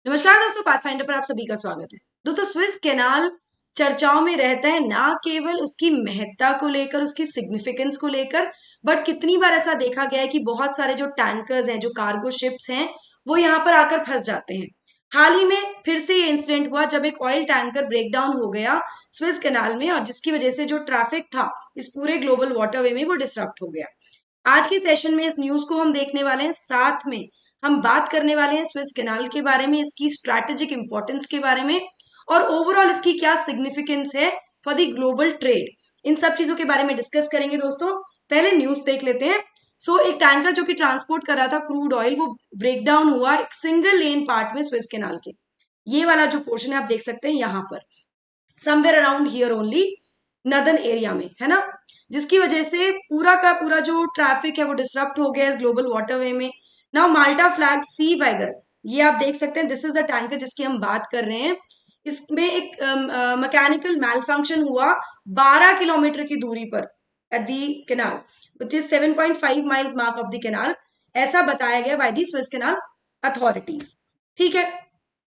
नमस्कार दोस्तों, पाथफाइंडर पर आप सभी का स्वागत है। दोस्तों, स्विस कैनाल चर्चाओं में रहता है, ना केवल उसकी महत्ता को लेकर, उसकी सिग्निफिकेंस को लेकर, बट कितनी बार ऐसा देखा गया है कि बहुत सारे जो टैंकर्स हैं, जो कार्गो शिप्स हैं, वो यहाँ पर आकर फंस जाते हैं। हाल ही में फिर से ये इंसिडेंट हुआ जब एक ऑयल टैंकर ब्रेकडाउन हो गया स्विस कैनाल में, और जिसकी वजह से जो ट्रैफिक था इस पूरे ग्लोबल वाटरवे में वो डिस्टर्ब हो गया। आज के सेशन में इस न्यूज को हम देखने वाले हैं, साथ में हम बात करने वाले हैं स्विस कैनाल के बारे में, इसकी स्ट्रैटेजिक इंपॉर्टेंस के बारे में, और ओवरऑल इसकी क्या सिग्निफिकेंस है फॉर द ग्लोबल ट्रेड। इन सब चीजों के बारे में डिस्कस करेंगे दोस्तों। पहले न्यूज देख लेते हैं। एक टैंकर जो कि ट्रांसपोर्ट कर रहा था क्रूड ऑयल, वो ब्रेकडाउन हुआ एक सिंगल लेन पार्ट में स्विस कैनाल के। ये वाला जो पोर्शन है आप देख सकते हैं यहाँ पर, somewhere around here only, northern area में, है ना, जिसकी वजह से पूरा का पूरा जो ट्रैफिक है वो डिस्टर्ब हो गया इस ग्लोबल वाटरवे में। नाउ माल्टा फ्लैग सी वैगर, ये आप देख सकते हैं, दिस इज द टैंकर जिसकी हम बात कर रहे हैं। इसमें एक मैकेनिकल मैल फंक्शन हुआ 12 किलोमीटर की दूरी पर at the canal, which is 7.5 miles mark of the canal, ऐसा बताया गया by the Swiss canal authorities. ठीक है।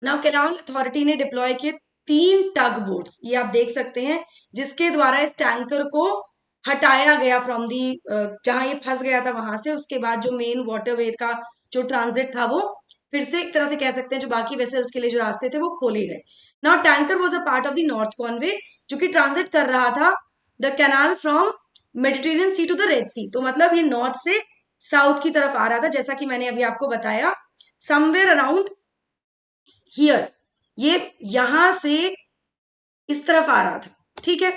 नाउ कैनाल अथॉरिटी ने डिप्लॉय किए 3 टग बोट्स, ये आप देख सकते हैं, जिसके द्वारा इस टैंकर को हटाया गया फ्रॉम दी, जहां ये फंस गया था वहां से। उसके बाद जो मेन वाटरवे का जो ट्रांजिट था वो फिर से एक तरह से कह सकते हैं, जो बाकी वेसल्स के लिए जो रास्ते थे वो खोले गए। Now tanker was a part of the north convoy, जो कि ट्रांजिट कर रहा था the canal from Mediterranean sea to the Red Sea. तो मतलब ये नॉर्थ से साउथ की तरफ आ रहा था, जैसा कि मैंने अभी आपको बताया, समवेयर अराउंड हियर, ये यहां से इस तरफ आ रहा था। ठीक है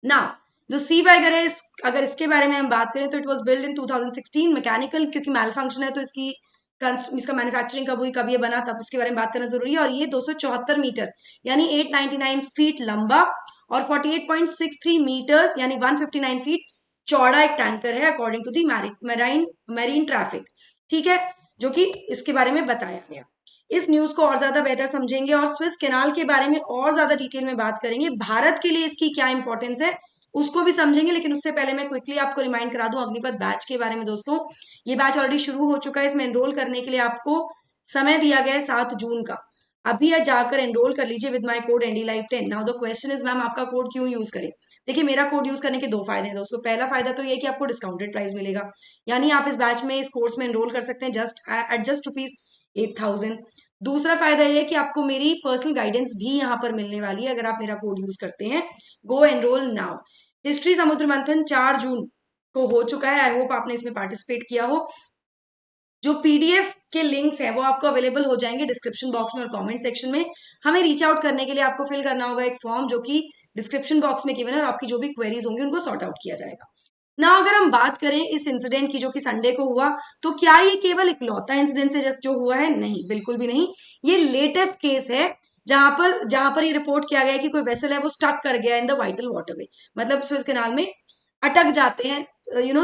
ना। जो सी वैगर है, अगर इसके बारे में हम बात करें तो it was build in 2016, mechanical, क्योंकि मैल फंक्शन है तो इसका मैन्युफैक्चरिंग कब हुई, कब ये बना, तब इसके बारे में बात करना जरूरी है। और ये 274 मीटर यानी 899 फीट लंबा और 48.63 मीटर्स यानी 159 फीट चौड़ा एक टैंकर है, according to the marine traffic. ठीक है, जो कि इसके बारे में बताया गया। इस न्यूज को और ज्यादा बेहतर समझेंगे और स्विस कैनाल के बारे में और ज्यादा डिटेल में बात करेंगे, भारत के लिए इसकी क्या इंपॉर्टेंस है उसको भी समझेंगे। लेकिन उससे पहले मैं क्विकली आपको रिमाइंड करा दूं अग्निपथ बैच के बारे में। दोस्तों, ये बैच ऑलरेडी शुरू हो चुका है, इसमें एनरोल करने के लिए आपको समय दिया गया है 7 जून का। अभी जाकर एनरोल कर लीजिए with my code NDLive10। Now the question is, ma'am आपका कोड क्यों यूज करें? देखिए, मेरा कोड यूज करने के 2 फायदे हैं दोस्तों। पहला फायदा तो ये कि आपको डिस्काउंटेड प्राइस मिलेगा, यानी आप इस बैच में, इस कोर्स में एनरोल कर सकते हैं जस्ट रुपीज 8,000। दूसरा फायदा ये है कि आपको मेरी पर्सनल गाइडेंस भी यहाँ पर मिलने वाली है अगर आप मेरा कोड यूज करते हैं। गो एनरोल नाउ। हिस्ट्री समुद्र मंथन 4 जून को हो चुका है, आई होप आपने इसमें पार्टिसिपेट किया हो। जो PDF के लिंक्स हैं वो आपको अवेलेबल हो जाएंगे डिस्क्रिप्शन बॉक्स में और कमेंट सेक्शन में। हमें रीच आउट करने के लिए आपको फिल करना होगा एक फॉर्म, जो कि डिस्क्रिप्शन बॉक्स में गिवन है, और आपकी जो भी क्वेरीज होंगी उनको सॉर्ट आउट किया जाएगा ना। अगर हम बात करें इस इंसिडेंट की जो कि संडे को हुआ, तो क्या ये केवल इकलौता इंसिडेंट से जस्ट जो हुआ है? नहीं, बिल्कुल भी नहीं। ये लेटेस्ट केस है जहां पर ये रिपोर्ट किया गया है कि कोई वेसल है वो स्टक कर गया इन द वाइटल वाटरवे, मतलब स्विस कैनाल में अटक जाते हैं,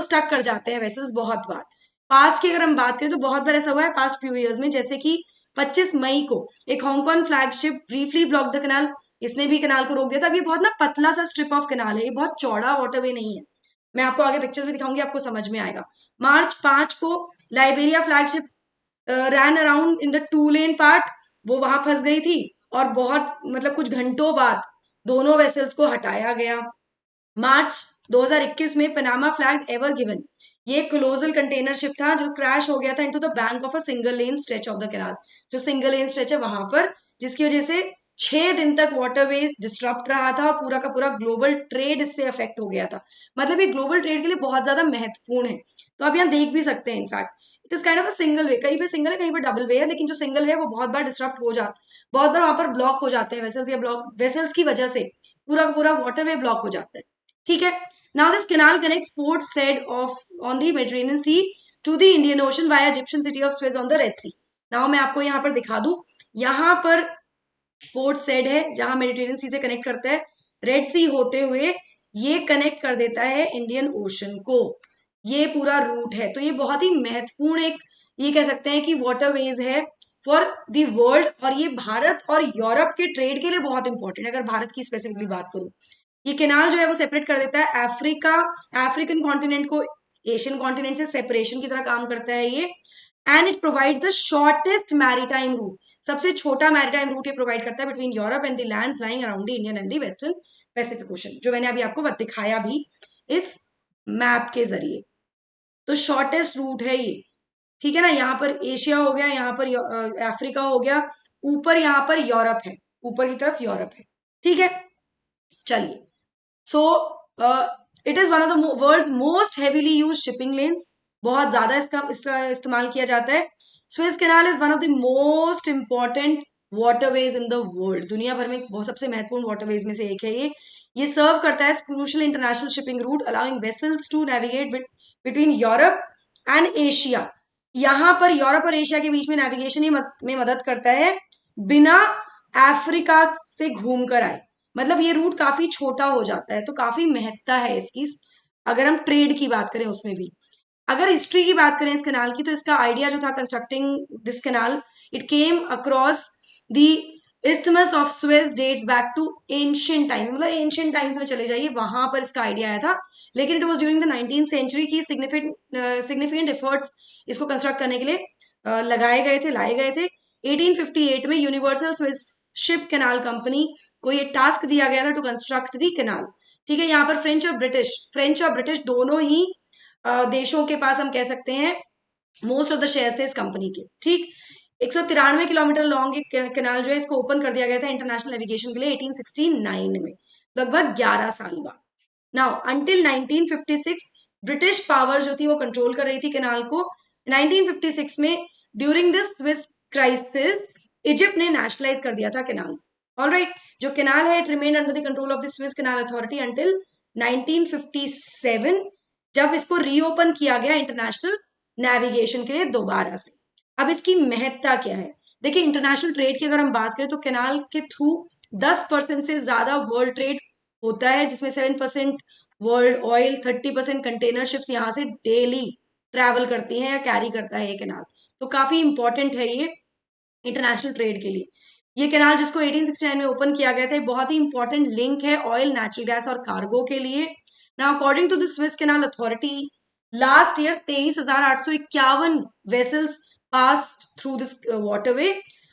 स्टक कर जाते हैं वेसल्स बहुत बार। पास्ट की अगर हम बात करें तो बहुत बार ऐसा हुआ है पास्ट फ्यू ईयर्स में, जैसे कि 25 मई को एक Hong Kong flagship briefly block the canal, इसने भी कैनाल को रोक दिया था। अब ये बहुत ना पतला सा स्ट्रिप ऑफ कैनाल है, ये बहुत चौड़ा वाटरवे नहीं है। मैं आपको आगे पिक्चर्स भी दिखाऊंगी, आपको समझ में आएगा। मार्च 5 को Liberia flagship ran around in the 2 lane part, वो वहां फंस गई थी, और बहुत मतलब कुछ घंटों बाद दोनों वेसल्स को हटाया गया। मार्च 2021 में पनामा फ्लैग एवर गिवन, ये क्लोजल कंटेनर शिप था जो क्रैश हो गया था into the bank of a single lane stretch of the canal, जो सिंगल लेन स्ट्रेच है वहां पर, जिसकी वजह से 6 दिन तक वाटरवे डिस्टर्ब रहा था, और पूरा का पूरा ग्लोबल ट्रेड इससे अफेक्ट हो गया था। मतलब ये ग्लोबल ट्रेड के लिए बहुत ज्यादा महत्वपूर्ण है। तो आप यहाँ देख भी सकते हैं, in fact it is kind of a single way, कहीं पे सिंगल है कहीं पे डबल वे है, लेकिन जो सिंगल वे है वो बहुत बार डिस्टर्ब हो जाता, बहुत बार वहां पर ब्लॉक हो जाते हैं वेसल्स, या वेसल्स की वजह से पूरा पूरा वाटरवे ब्लॉक हो जाता है। ठीक है। Now this canal connects Port Said off on the Mediterranean Sea to the Indian Ocean via Egyptian city of Suez on the Red Sea. Now मैं आपको यहाँ पर दिखा दूं, यहाँ पर पोर्ट सेड है जहां मेडिटेरियन सी से कनेक्ट करता है, रेड सी होते हुए ये कनेक्ट कर देता है इंडियन ओशन को। ये पूरा रूट है, तो ये बहुत ही महत्वपूर्ण एक, ये कह सकते हैं कि वाटरवेज है फॉर द वर्ल्ड, और ये भारत और यूरोप के ट्रेड के लिए बहुत इंपॉर्टेंट है। अगर भारत की स्पेसिफिकली बात करूं, ये केनाल जो है वो सेपरेट कर देता है अफ्रीकन कॉन्टिनेंट को एशियन कॉन्टिनेंट से, सेपरेशन की तरह काम करता है ये। And it provide the shortest maritime route, सबसे छोटा मैरीटाइम रूट ये प्रोवाइड करता है between Europe and the lands lying around the Indian and the Western Pacific Ocean, जो मैंने अभी आपको दिखाया भी इस मैप के जरिए। तो शॉर्टेस्ट रूट है ये, ठीक है ना। यहाँ पर एशिया हो गया, यहाँ पर अफ्रीका हो गया, ऊपर यहाँ पर यूरोप है, ऊपर की तरफ यूरोप है, ठीक है। चलिए, so it is one of the world's most heavily use shipping lanes, बहुत ज्यादा इसका इस्तेमाल किया जाता है। Suez Canal is one of the most important waterways in the world, दुनिया भर में बहुत सबसे महत्वपूर्ण वाटरवेज में से एक है ये सर्व करता है crucial international shipping route allowing vessels to navigate between Europe and Asia. यहाँ पर यूरोप और एशिया के बीच में नेविगेशन ही में मदद करता है, बिना अफ्रीका से घूम कर आए। मतलब ये रूट काफी छोटा हो जाता है, तो काफी महत्ता है इसकी अगर हम ट्रेड की बात करें उसमें भी। अगर हिस्ट्री की बात करें इस कैनाल की, तो इसका आइडिया जो था constructing this canal, it came across the Isthmus of Suez dates back to ancient time, मतलब एंशियंट टाइम्स में चले जाइए, वहां पर इसका आइडिया आया था। लेकिन it was during the 19th century की सिग्निफिकेंट एफर्ट्स इसको कंस्ट्रक्ट करने के लिए लगाए गए थे, लाए गए थे। 1858 में universal Swiss ship canal company को ये टास्क दिया गया था टू कंस्ट्रक्ट दी कैनाल, ठीक है। यहाँ पर फ्रेंच और ब्रिटिश दोनों ही देशों के पास हम कह सकते हैं मोस्ट ऑफ द शेयर्स थे इस कंपनी के, ठीक। 193 किलोमीटर लॉन्ग एक कैनाल जो है इसको ओपन कर दिया गया था इंटरनेशनल नेविगेशन के लिए 1869 में, लगभग 11 साल बाद। नाउ अंटिल 1956 ब्रिटिश पावर जो थी वो कंट्रोल कर रही थी कैनाल को। 1956 में during this Swiss crisis Egypt ने नेशनलाइज कर दिया था कैनाल। ऑलराइट, जो कैनाल है it remain under the control of the Suez Canal authority until 1957, जब इसको रीओपन किया गया इंटरनेशनल नेविगेशन के लिए दोबारा से। अब इसकी महत्ता क्या है, देखिए इंटरनेशनल ट्रेड की अगर हम बात करें तो कैनाल के थ्रू 10% से ज्यादा वर्ल्ड ट्रेड होता है, जिसमें 7% वर्ल्ड ऑयल, 30% कंटेनर शिप्स यहाँ से डेली ट्रैवल करती हैं या कैरी करता है ये कैनाल। तो काफी इंपॉर्टेंट है ये इंटरनेशनल ट्रेड के लिए। ये कैनाल जिसको 1869 में ओपन किया गया था, बहुत ही इंपॉर्टेंट लिंक है ऑयल, नेचुरल गैस और कार्गो के लिए। Now according to the Suez Canal Authority last year 23,851 vessels pass through this waterway.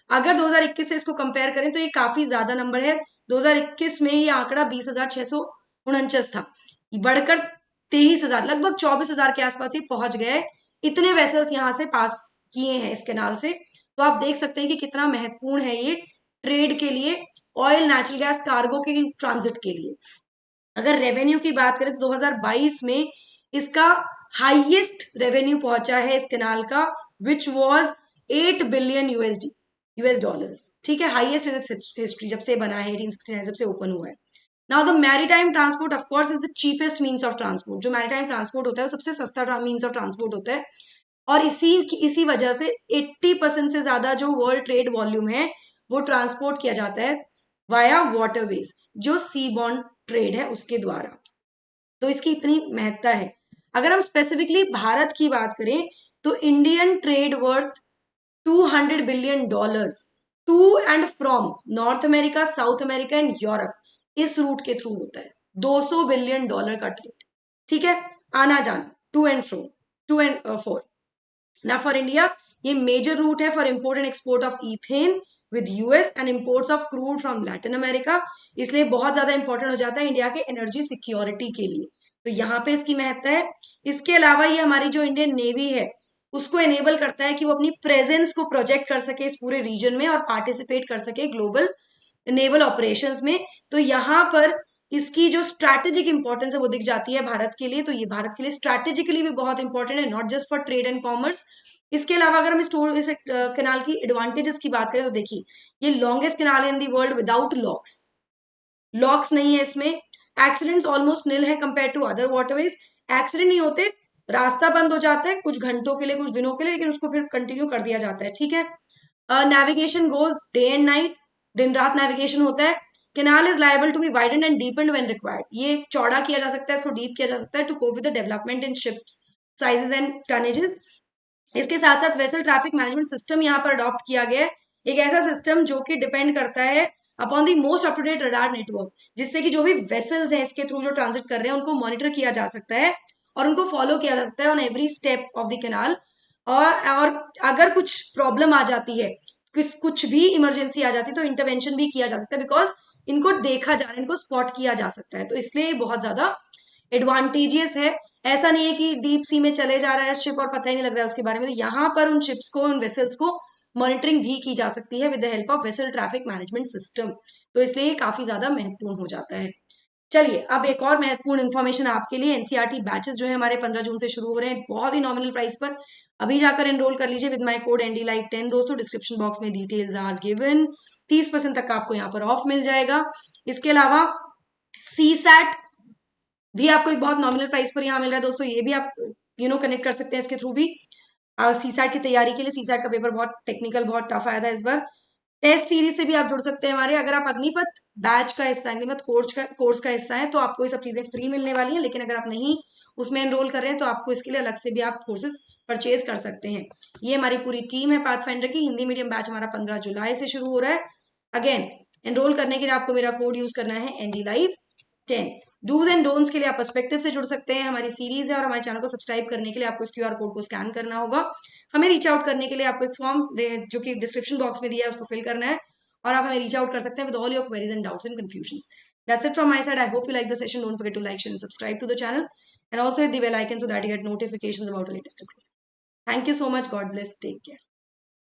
अगर 2021 से इसको कंपेयर करें तो ये काफी ज्यादा नंबर है। 2021 में ये आंकड़ा 20,649 था, बढ़कर 23,000, लगभग 24,000 के आसपास ये पहुंच गए। इतने वेसल्स यहाँ से पास किए हैं इस कैनाल से, तो आप देख सकते हैं कि कितना महत्वपूर्ण है ये ट्रेड के लिए, ऑयल, नेचुरल गैस, कार्गो के ट्रांजिट के लिए। अगर रेवेन्यू की बात करें तो 2022 में इसका हाईएस्ट रेवेन्यू पहुंचा है इस कैनाल का, which was 8 billion US dollars, ठीक है, हाईएस्ट इन इट्स हिस्ट्री जब से बना है, 1869 जब से ओपन हुआ है। Now the maritime transport of course is the cheapest means of transport, जो मैरीटाइम ट्रांसपोर्ट होता है वो सबसे सस्ता मींस ऑफ ट्रांसपोर्ट होता है, और इसी वजह से 80% से ज्यादा जो वर्ल्ड ट्रेड वॉल्यूम है वो ट्रांसपोर्ट किया जाता है वाया वाटरवेज, जो सी बॉर्न ट्रेड है उसके द्वारा। तो इसकी इतनी महत्ता है। अगर हम स्पेसिफिकली भारत की बात करें तो Indian trade worth $200 billion to and from North America, South America and Europe, इस रूट के थ्रू होता है। $200 बिलियन का ट्रेड, ठीक है, आना जाना, टू एंड फोर। ना फॉर इंडिया ये मेजर रूट है for import and export of ethane with US and imports of crude from Latin America, इसलिए बहुत ज्यादा इंपॉर्टेंट हो जाता है इंडिया के एनर्जी सिक्योरिटी के लिए, तो यहाँ पे इसकी महत्ता है। इसके अलावा ये हमारी जो इंडियन नेवी है उसको एनेबल करता है कि वो अपनी प्रेजेंस को प्रोजेक्ट कर सके इस पूरे रीजन में और पार्टिसिपेट कर सके ग्लोबल नेवल ऑपरेशंस में। तो यहाँ पर इसकी जो स्ट्रैटेजिक इंपॉर्टेंस है वो दिख जाती है भारत के लिए, तो ये भारत के लिए स्ट्रैटेजिकली भी बहुत इंपॉर्टेंट है, not just for trade and commerce. इसके अलावा अगर हम इस कैनाल की एडवांटेजेस की बात करें तो देखिए ये लॉन्गेस्ट कैनाल है in the world without locks नहीं है इसमें, एक्सीडेंट्स ऑलमोस्ट नील है compare to other waterways, accident नहीं होते, रास्ता बंद हो जाता है कुछ घंटों के लिए, कुछ दिनों के लिए, लेकिन उसको फिर कंटिन्यू कर दिया जाता है, ठीक है। Navigation goes day and night, दिन रात नेविगेशन होता है। Canal is liable to be widened and deepened when required, ये चौड़ा किया जा सकता है, इसको डीप किया जा सकता है to cope with the development in ships sizes and tonnages. इसके साथ साथ वेसल ट्रैफिक मैनेजमेंट सिस्टम यहाँ पर अडॉप्ट किया गया है, एक ऐसा सिस्टम जो कि डिपेंड करता है upon the most up to date radar network, जिससे कि जो भी वेसल्स हैं इसके थ्रू जो ट्रांजिट कर रहे हैं उनको मॉनिटर किया जा सकता है और उनको फॉलो किया जा सकता है on every step of the canal और अगर कुछ प्रॉब्लम आ जाती है, कुछ भी इमरजेंसी आ जाती है, तो इंटरवेंशन भी किया जा सकता है, बिकॉज इनको देखा जा रहा है, इनको स्पॉट किया जा सकता है। तो इसलिए ये बहुत ज्यादा एडवांटेजियस है। ऐसा नहीं है कि डीप सी में चले जा रहा है शिप और पता ही नहीं लग रहा है उसके बारे में। तो यहाँ पर उन शिप्स को, उन वेसल्स को मॉनिटरिंग भी की जा सकती है with the help of vessel traffic management system. तो इसलिए ये काफी ज्यादा महत्वपूर्ण हो जाता है। चलिए, अब एक और महत्वपूर्ण इन्फॉर्मेशन आपके लिए। एनसीईआरटी बैचेस जो है हमारे 15 जून से शुरू हो रहे हैं, बहुत ही नॉमिनल प्राइस पर। अभी जाकर एनरोल कर लीजिए with my code ND live 10। दोस्तों, डिस्क्रिप्शन बॉक्स में डिटेल्स आर गिवन। 30% तक का आपको यहाँ पर ऑफ मिल जाएगा। इसके अलावा सी सैट भी आपको एक बहुत नॉमिनल प्राइस पर यहाँ मिल रहा है दोस्तों, ये भी आप कनेक्ट कर सकते हैं इसके थ्रू भी। सी सैट की तैयारी के लिए, सी सैट का पेपर बहुत टेक्निकल, बहुत टफ आया था इस बार। टेस्ट सीरीज से भी आप जुड़ सकते हैं हमारे। अगर आप अग्निपथ बैच का हिस्सा, अग्निपथ कोर्स का हिस्सा है, तो आपको ये सब चीजें फ्री मिलने वाली है। लेकिन अगर आप नहीं उसमें एनरोल कर रहे हैं, तो आपको इसके लिए अलग से भी आप कोर्सेज परचेज कर सकते हैं। ये हमारी पूरी टीम है पाथफाइंडर की। हिंदी मीडियम बैच हमारा 15 जुलाई से शुरू हो रहा है। अगेन, एनरोल करने के लिए आपको मेरा कोड यूज करना है ND live 10। Dos and don'ts के लिए आप पर्सपेक्टिव से जुड़ सकते हैं, हमारी सीरीज है। और हमारे चैनल को सब्सक्राइब करने के लिए आपको इस क्यूआर कोड को स्कैन करना होगा। हमें रीच आउट करने के लिए आपको एक फॉर्म जो कि डिस्क्रिप्शन बॉक्स में दिया है, उसको फिल करना है, और आप हमें रीच आउट कर सकते हैं with all your queries and doubts and confusion. That's it from my side. I hope you like the session. Don't forget to like, share, and subscribe to the channel, and also hit the bell icon so that you get notifications about the latest updates. Thank you so much. God bless. Take care.